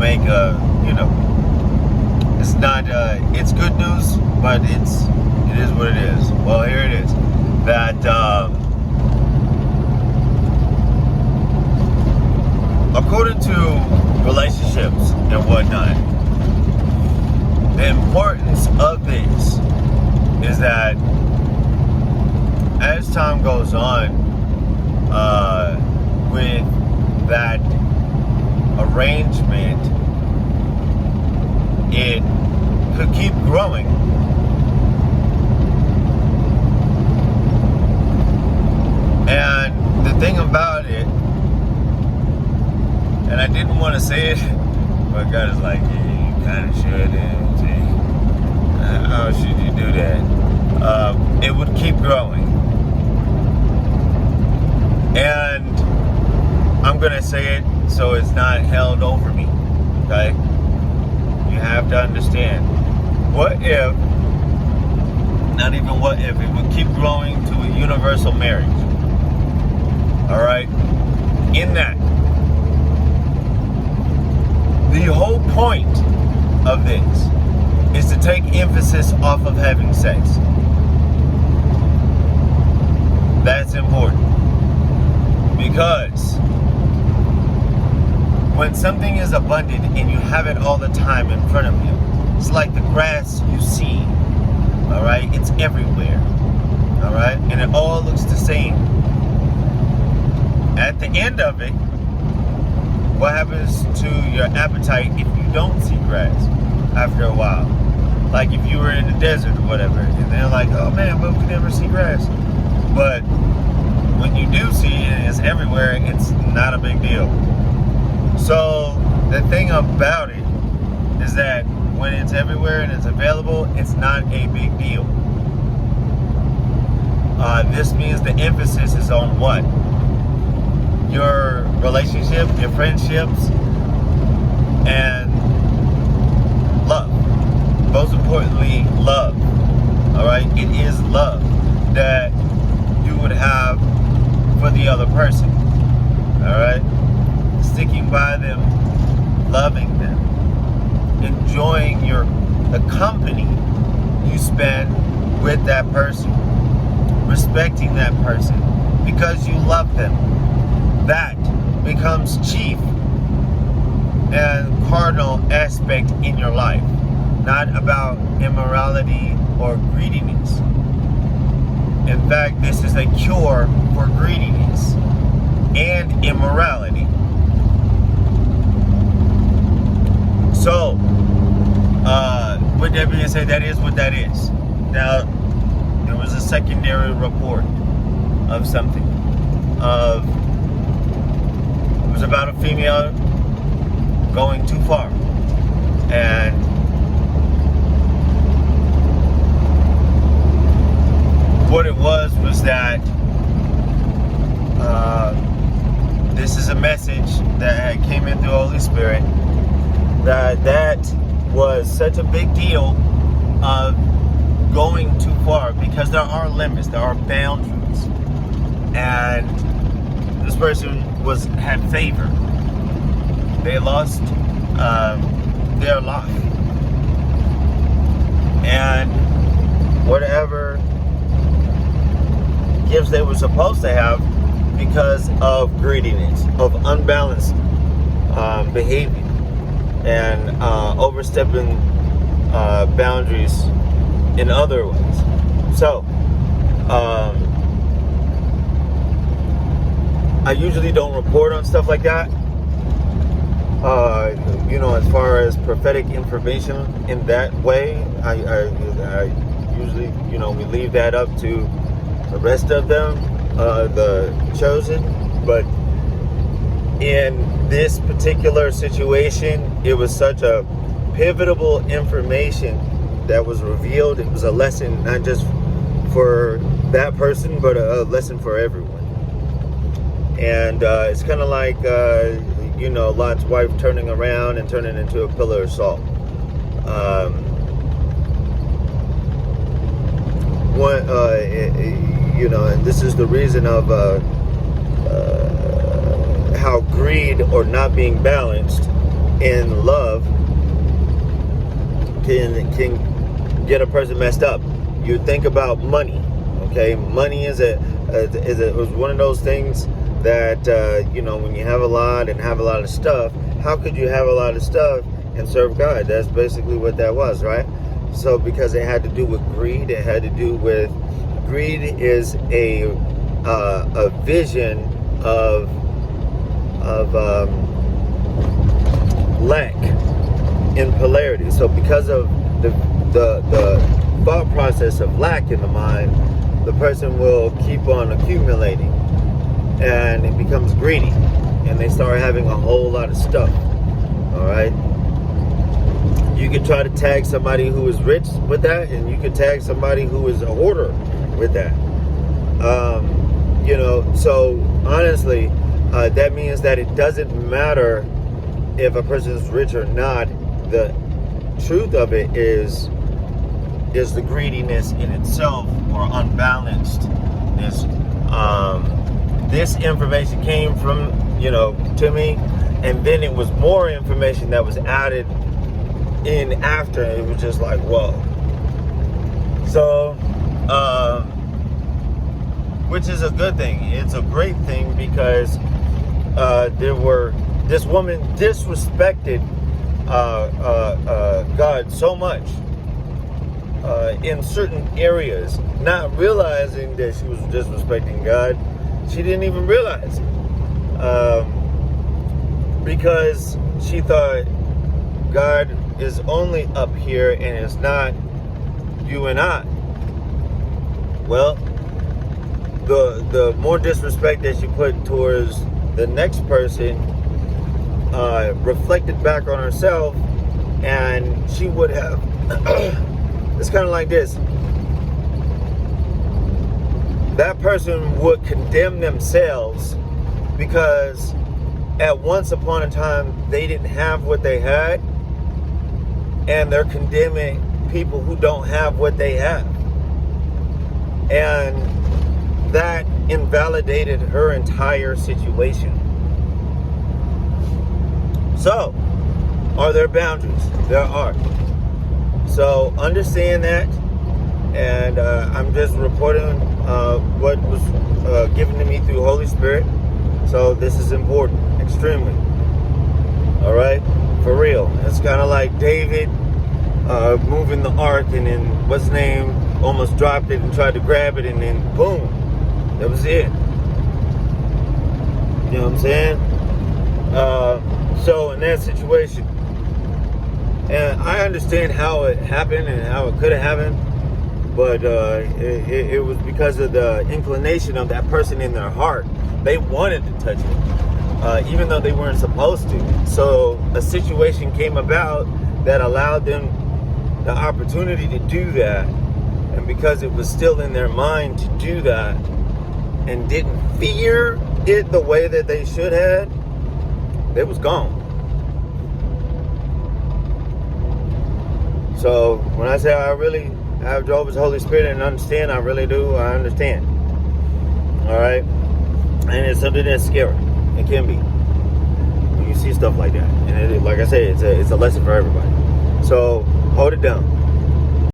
make it's not it's good news, but it is what it is. Well, here it is that according to relationships and whatnot, the importance of this is that as time goes on with that arrangement, it could keep growing. And the thing about it, and I didn't want to say it, but God is like, yeah, you kind of should. How should you do that? It would keep growing. And I'm going to say it so it's not held over me. Okay? You have to understand. What if, not even what if, it would keep growing to a universal marriage? Alright? In that, the whole point of this is to take emphasis off of having sex. That's important. Because when something is abundant and you have it all the time in front of you, it's like the grass you see. Alright? It's everywhere. Alright? And it all looks the same. At the end of it, what happens to your appetite if you don't see grass after a while? Like if you were in the desert or whatever, and they're like, oh man, but we never see grass. But when you do see it and it's everywhere, it's not a big deal. So the thing about it is that when it's everywhere and it's available, it's not a big deal. This means the emphasis is on what? Your relationship, your friendships, and love. Most importantly, love. Alright? It is love that you would have for the other person. Alright? Sticking by them, loving them, enjoying the company you spend with that person, respecting that person because you love them. That becomes chief and cardinal aspect in your life. Not about immorality or greediness. In fact, this is a cure for greediness and immorality. So, with that being said, that is what that is. Now, there was a secondary report of something. It was about a female going too far. And what it was that this is a message that came in through the Holy Spirit, that was such a big deal of going too far, because there are limits, there are boundaries, and this person had favor. They lost their life, and whatever gifts they were supposed to have, because of greediness, of unbalanced behavior, and overstepping boundaries in other ways. So, I usually don't report on stuff like that. As far as prophetic information in that way, I usually, we leave that up to the rest of them, the chosen. But in this particular situation, it was such a pivotal information that was revealed. It was a lesson not just for that person, but a lesson for everyone. And it's kind of like Lot's wife turning around and turning into a pillar of salt. And this is the reason of how greed or not being balanced in love can get a person messed up. You think about money. Okay, money is one of those things that when you have a lot and have a lot of stuff, how could you have a lot of stuff and serve God? That's basically what that was, right? So because it had to do with greed, greed is a vision of lack in polarity. So because of the thought process of lack in the mind, the person will keep on accumulating, and it becomes greedy, and they start having a whole lot of stuff. All right. You could try to tag somebody who is rich with that, and you could tag somebody who is a hoarder with that. So honestly, that means that it doesn't matter if a person is rich or not. The truth of it is the greediness in itself, or unbalancedness. This information came from, to me, and then it was more information that was added in after. It was just like, whoa. So, which is a good thing. It's a great thing, because this woman disrespected God so much in certain areas, not realizing that she was disrespecting God. She didn't even realize it, because she thought God is only up here and it's not you and I. Well, the more disrespect that she put towards the next person reflected back on herself, and she would have it's kind of like this. That person would condemn themselves because at once upon a time they didn't have what they had, and they're condemning people who don't have what they have. And that invalidated her entire situation. So, are there boundaries? There are. So, understand that. And I'm just reporting what was given to me through Holy Spirit. So, this is important, extremely. All right? For real. It's kind of like David moving the ark, and then what's his name almost dropped it and tried to grab it, and then boom, that was it. You know what I'm saying? So in that situation, and I understand how it happened and how it could have happened, but it was because of the inclination of that person in their heart. They wanted to touch it, even though they weren't supposed to. So a situation came about that allowed them the opportunity to do that, and because it was still in their mind to do that, and didn't fear it the way that they should have, it was gone. So when I say I really have Jehovah's Holy Spirit and understand, I really do. I understand. All right, and it's something that's scary. It can be when you see stuff like that, and like I said, it's a lesson for everybody. So hold it down.